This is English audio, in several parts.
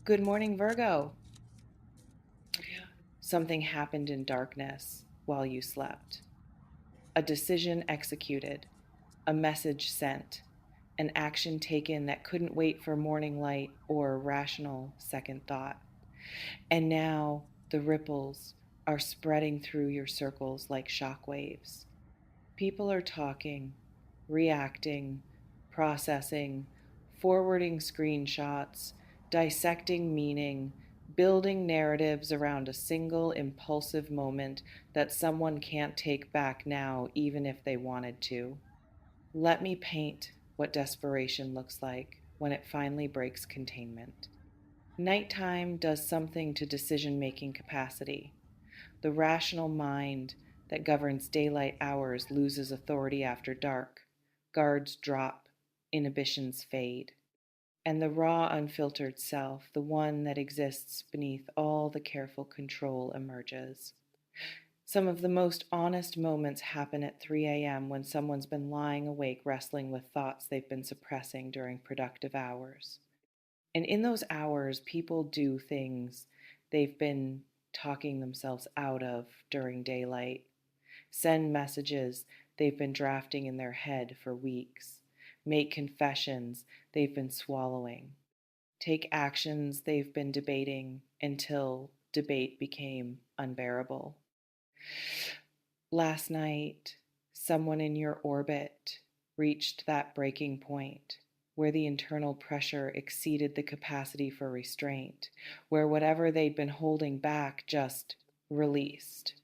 Good morning, Virgo. Something happened in darkness while you slept. A decision executed, a message sent, an action taken that couldn't wait for morning light or rational second thought. And now the ripples are spreading through your circles like shock waves. People are talking, reacting, processing, forwarding screenshots, dissecting meaning, building narratives around a single impulsive moment that someone can't take back now, even if they wanted to. Let me paint what desperation looks like when it finally breaks containment. Nighttime does something to decision making capacity. The rational mind that governs daylight hours loses authority after dark. Guards drop, inhibitions fade. And the raw, unfiltered self, the one that exists beneath all the careful control, emerges. Some of the most honest moments happen at 3 a.m. when someone's been lying awake wrestling with thoughts they've been suppressing during productive hours. And in those hours, people do things they've been talking themselves out of during daylight, send messages they've been drafting in their head for weeks, make confessions they've been swallowing, take actions they've been debating until debate became unbearable. Last night, someone in your orbit reached that breaking point where the internal pressure exceeded the capacity for restraint, where whatever they'd been holding back just released.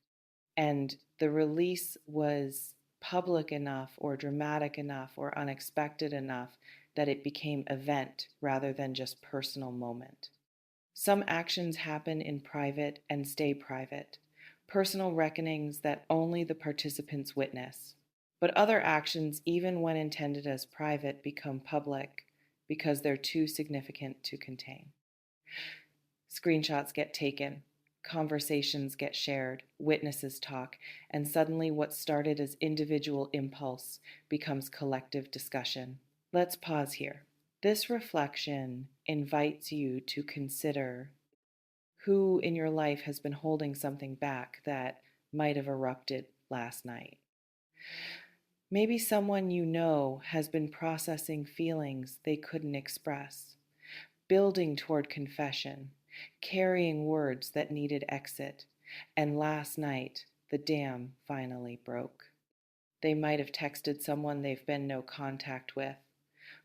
And the release was public enough or dramatic enough or unexpected enough that it became event rather than just personal moment. Some actions happen in private and stay private, personal reckonings that only the participants witness. But other actions, even when intended as private, become public because they're too significant to contain. Screenshots get taken, conversations get shared, witnesses talk, and suddenly what started as individual impulse becomes collective discussion. Let's pause here. This reflection invites you to consider who in your life has been holding something back that might have erupted last night. Maybe someone you know has been processing feelings they couldn't express, building toward confession, carrying words that needed exit, and last night the dam finally broke. They might have texted someone they've been no contact with,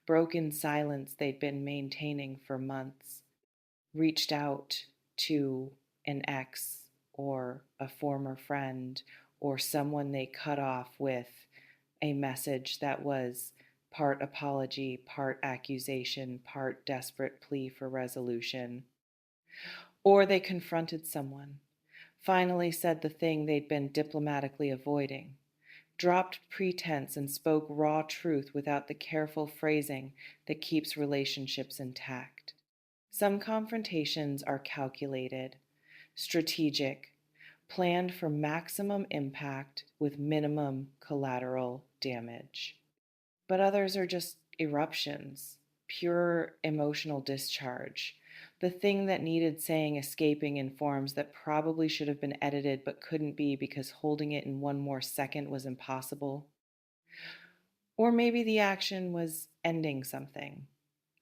broken silence they'd been maintaining for months, reached out to an ex or a former friend or someone they cut off with a message that was part apology, part accusation, part desperate plea for resolution. Or they confronted someone, finally said the thing they'd been diplomatically avoiding, dropped pretense and spoke raw truth without the careful phrasing that keeps relationships intact. Some confrontations are calculated, strategic, planned for maximum impact with minimum collateral damage. But others are just eruptions, pure emotional discharge. The thing that needed saying escaping in forms that probably should have been edited but couldn't be because holding it in one more second was impossible. Or maybe the action was ending something,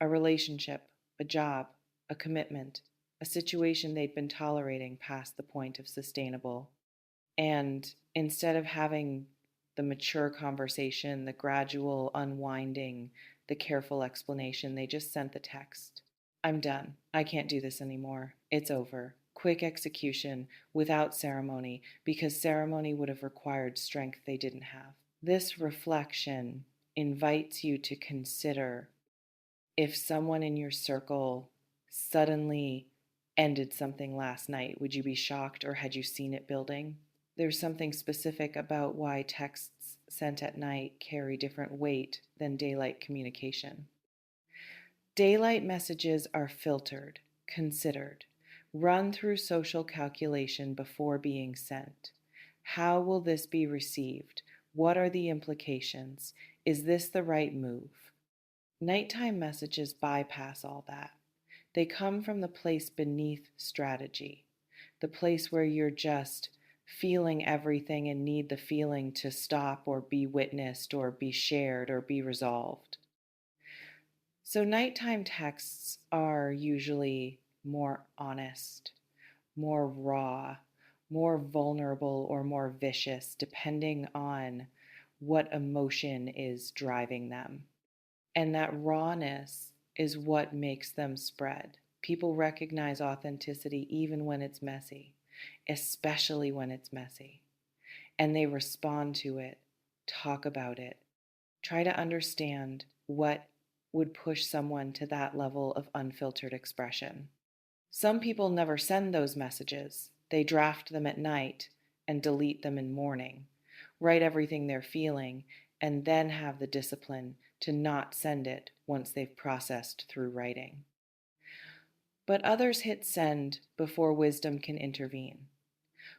a relationship, a job, a commitment, a situation they'd been tolerating past the point of sustainable. And instead of having the mature conversation, the gradual unwinding, the careful explanation, they just sent the text. I'm done. I can't do this anymore. It's over. Quick execution without ceremony, because ceremony would have required strength they didn't have. This reflection invites you to consider if someone in your circle suddenly ended something last night, would you be shocked or had you seen it building? There's something specific about why texts sent at night carry different weight than daylight communication. Daylight messages are filtered, considered, run through social calculation before being sent. How will this be received? What are the implications? Is this the right move? Nighttime messages bypass all that. They come from the place beneath strategy, the place where you're just feeling everything and need the feeling to stop or be witnessed or be shared or be resolved. So, nighttime texts are usually more honest, more raw, more vulnerable, or more vicious, depending on what emotion is driving them. And that rawness is what makes them spread. People recognize authenticity even when it's messy, especially when it's messy. And they respond to it, talk about it, try to understand what would push someone to that level of unfiltered expression. Some people never send those messages. They draft them at night and delete them in morning, write everything they're feeling, and then have the discipline to not send it once they've processed through writing. But others hit send before wisdom can intervene,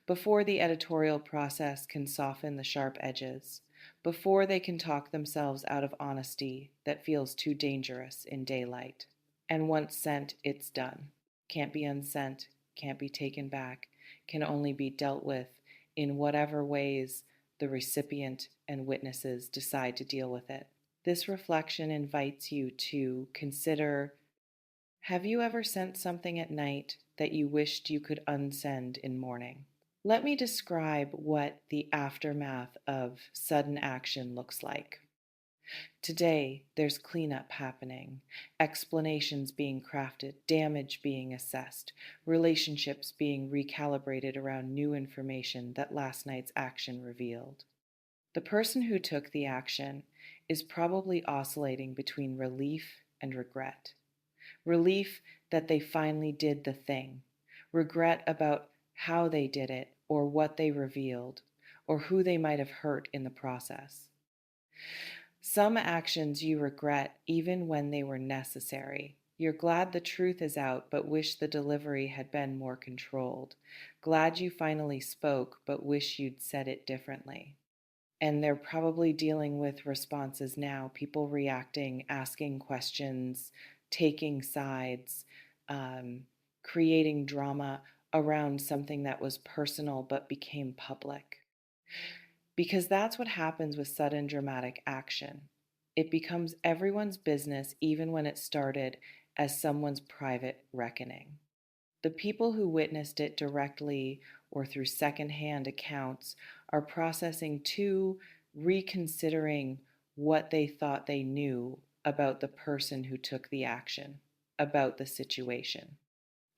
before the editorial process can soften the sharp edges, before they can talk themselves out of honesty that feels too dangerous in daylight. And once sent, it's done. Can't be unsent, can't be taken back, can only be dealt with in whatever ways the recipient and witnesses decide to deal with it. This reflection invites you to consider, have you ever sent something at night that you wished you could unsend in morning? Let me describe what the aftermath of sudden action looks like. Today, there's cleanup happening, explanations being crafted, damage being assessed, relationships being recalibrated around new information that last night's action revealed. The person who took the action is probably oscillating between relief and regret. Relief that they finally did the thing, regret about how they did it or what they revealed or who they might have hurt in the process. Some actions you regret even when they were necessary. You're glad the truth is out, but wish the delivery had been more controlled. Glad you finally spoke, but wish you'd said it differently. And they're probably dealing with responses now, people reacting, asking questions, taking sides, creating drama around something that was personal but became public. Because that's what happens with sudden dramatic action. It becomes everyone's business even when it started as someone's private reckoning. The people who witnessed it directly or through secondhand accounts are processing too, reconsidering what they thought they knew about the person who took the action, about the situation,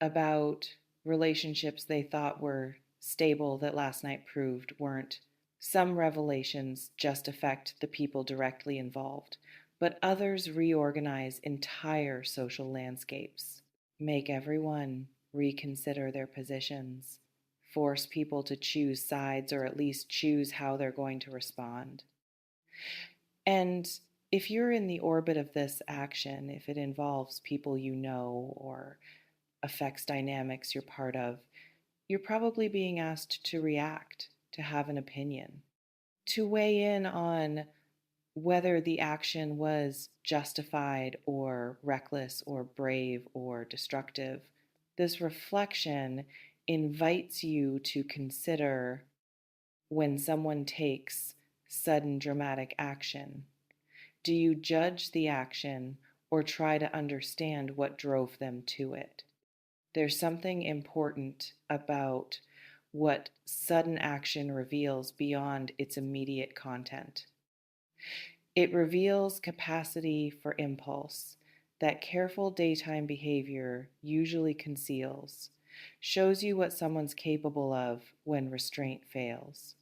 about relationships they thought were stable that last night proved weren't. Some revelations just affect the people directly involved, but others reorganize entire social landscapes, make everyone reconsider their positions, force people to choose sides or at least choose how they're going to respond. And if you're in the orbit of this action, if it involves people you know or affects dynamics you're part of, you're probably being asked to react, to have an opinion, to weigh in on whether the action was justified or reckless or brave or destructive. This reflection invites you to consider when someone takes sudden dramatic action. Do you judge the action or try to understand what drove them to it? There's something important about what sudden action reveals beyond its immediate content. It reveals capacity for impulse that careful daytime behavior usually conceals, shows you what someone's capable of when restraint fails,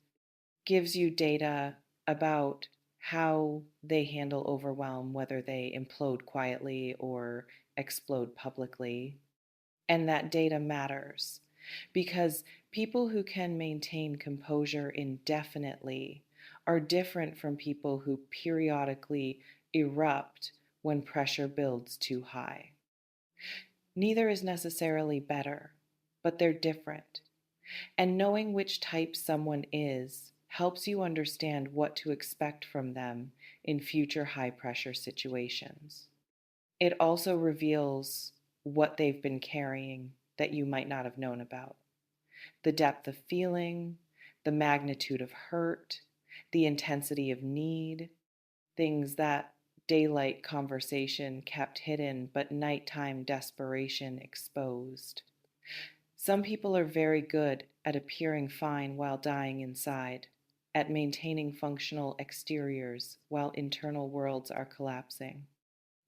gives you data about how they handle overwhelm, whether they implode quietly or explode publicly. And that data matters because people who can maintain composure indefinitely are different from people who periodically erupt when pressure builds too high. Neither is necessarily better, but they're different. And knowing which type someone is helps you understand what to expect from them in future high pressure situations. It also reveals what they've been carrying that you might not have known about. The depth of feeling, the magnitude of hurt, the intensity of need, things that daylight conversation kept hidden but nighttime desperation exposed. Some people are very good at appearing fine while dying inside, at maintaining functional exteriors while internal worlds are collapsing.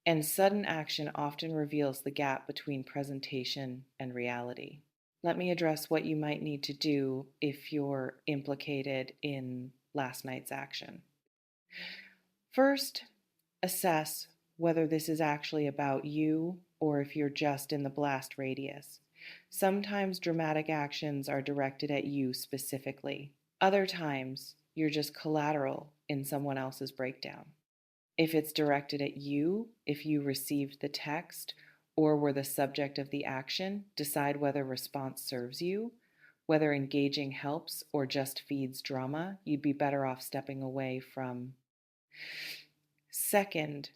And sudden action often reveals the gap between presentation and reality. Let me address what you might need to do if you're implicated in last night's action. First, assess whether this is actually about you or if you're just in the blast radius. Sometimes dramatic actions are directed at you specifically. Other times, you're just collateral in someone else's breakdown. If it's directed at you, if you received the text or were the subject of the action, decide whether response serves you, whether engaging helps or just feeds drama. You'd be better off stepping away from. Second,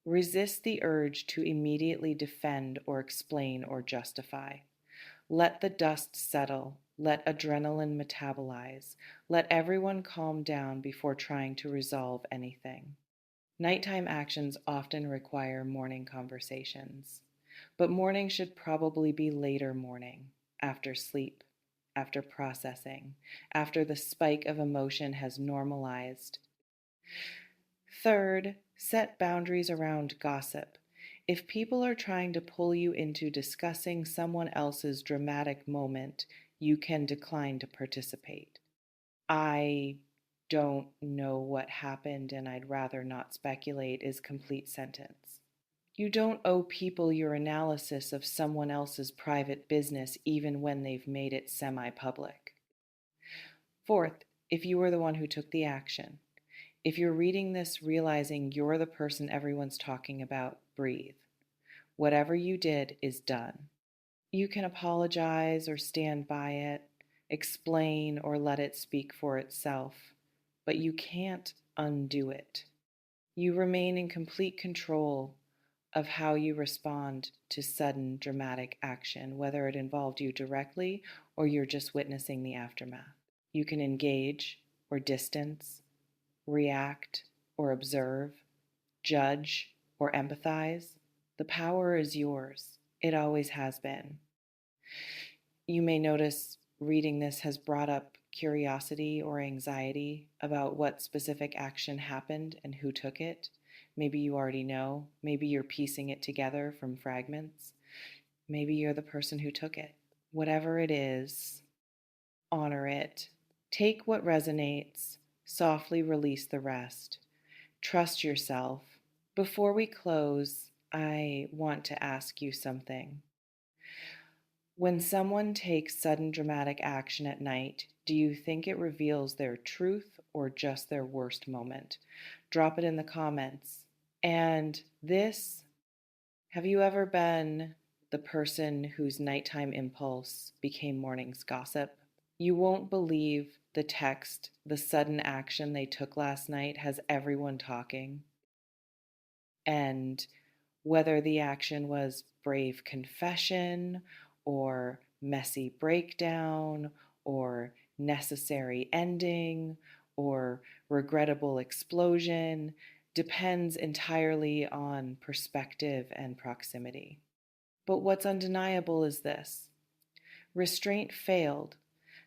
resist the urge to immediately defend or explain or justify. Let the dust settle. Let adrenaline metabolize. Let everyone calm down before trying to resolve anything. Nighttime actions often require morning conversations, but morning should probably be later morning, after sleep, after processing, after the spike of emotion has normalized. Third, set boundaries around gossip. If people are trying to pull you into discussing someone else's dramatic moment, you can decline to participate. I don't know what happened and I'd rather not speculate is complete sentence. You don't owe people your analysis of someone else's private business even when they've made it semi-public. Fourth, if you were the one who took the action, if you're reading this realizing you're the person everyone's talking about, breathe. Whatever you did is done. You can apologize or stand by it, explain or let it speak for itself, but you can't undo it. You remain in complete control of how you respond to sudden dramatic action, whether it involved you directly or you're just witnessing the aftermath. You can engage or distance, react or observe, judge or empathize. The power is yours. It always has been. You may notice reading this has brought up curiosity or anxiety about what specific action happened and who took it. Maybe you already know. Maybe you're piecing it together from fragments. Maybe you're the person who took it. Whatever it is, honor it. Take what resonates, softly release the rest. Trust yourself. Before we close, I want to ask you something. When someone takes sudden dramatic action at night, do you think it reveals their truth or just their worst moment? Drop it in the comments. And this, have you ever been the person whose nighttime impulse became morning's gossip? You won't believe the text, the sudden action they took last night has everyone talking. And whether the action was brave confession or messy breakdown or necessary ending or regrettable explosion depends entirely on perspective and proximity. But what's undeniable is this: restraint failed.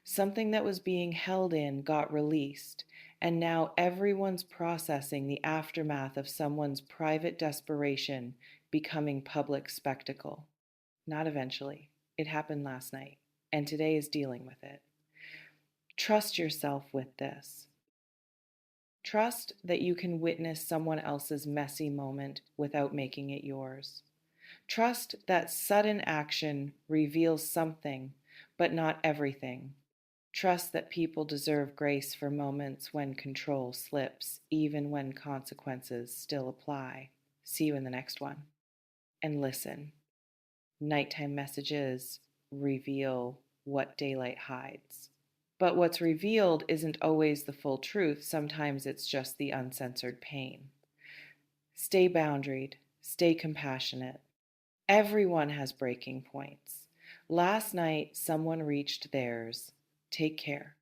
Something that was being held in got released, and now everyone's processing the aftermath of someone's private desperation becoming public spectacle. Not eventually. It happened last night, and today is dealing with it. Trust yourself with this. Trust that you can witness someone else's messy moment without making it yours. Trust that sudden action reveals something, but not everything. Trust that people deserve grace for moments when control slips, even when consequences still apply. See you in the next one. And listen, nighttime messages reveal what daylight hides. But what's revealed isn't always the full truth. Sometimes it's just the uncensored pain. Stay boundaried, stay compassionate, Everyone has breaking points. Last night, someone reached theirs. Take care.